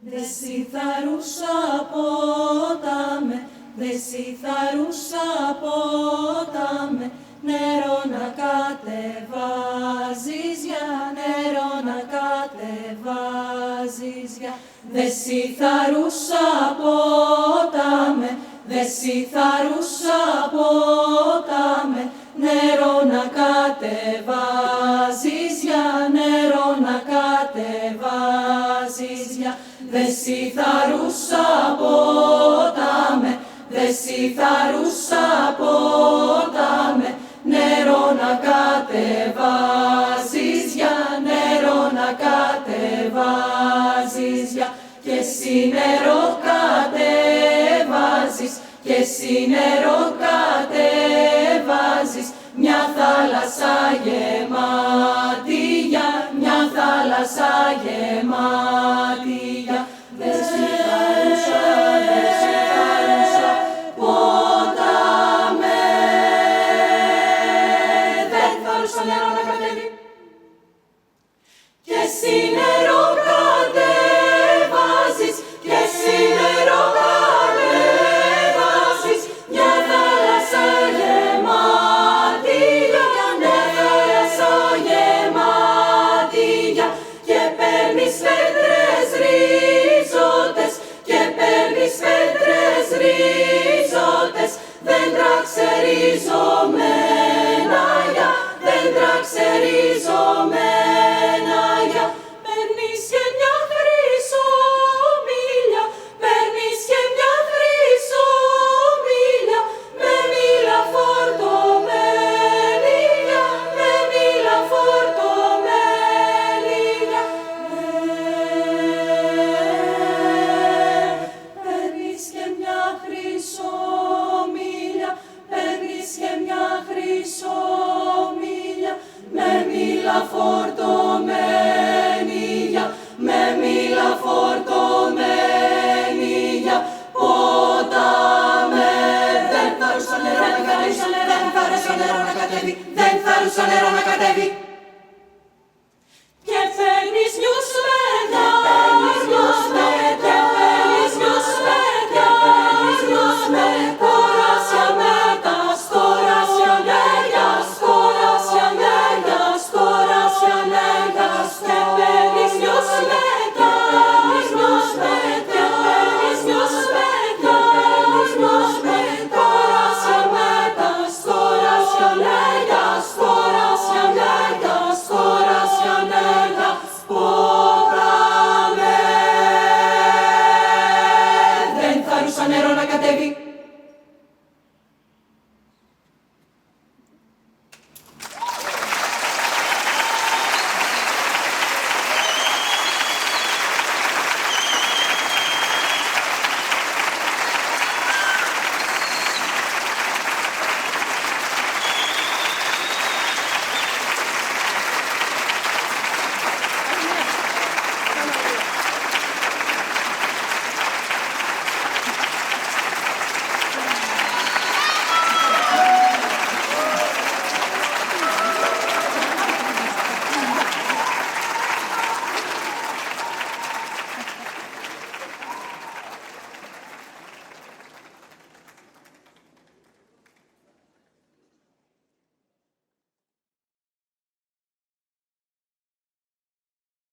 Δε σιθαρούσα ποτάμε, δε σιθαρούσα ποτάμε, νερό να κατεβάζεις για, νερό να κατεβάζεις για. Δε σιθαρούσα ποτάμε, δε σιθαρούσα ποτάμε, νερό να κατεβάζεις για, νερό να κατεβάζεις για. Δε σιθαρούσα ποτάμε, δε σιθαρούσα ποτάμε, νερό να κατεβάζεις για, νερό να κατεβάζεις για. Και εσύ νερό κατεβάζεις, και εσύ νερό κατεβάζεις, μια θάλασσα γεμάτη για, μια θάλασσα γεμάτη για. Δε σιθαρούσα, δε σιθαρούσα ποτάμε, δεν θαρούσα νερό να κατέβει. Και εσύ νερό κατεβάζεις, και εσύ νερό κατεβάζεις, μια θάλασσα γεμάτη για, μια θάλασσα γεμάτη για. Και παίρνεις πέτρες ρίζωτες, και παίρνεις πέτρες ρίζωτες, δέντρα ξεριζωμένα για, δέντρα ξεριζωμένα για. Παίρνεις και μια χρυσομήλια, παίρνεις και μια χρυσομήλια, με μήλα φορτωμένη για, με μήλα φορτωμένη για. Παίρνεις και μια χρυσομήλια, παίρνεις και μια χρυσομήλια, με μήλα φορτωμένη για, με μήλα φορτωμένη για. Ποτάμε, δεν θαρούσα νερό να κατέβει, δεν θαρούσα νερό να κατέβει, δεν θαρούσα νερό να κατέβει.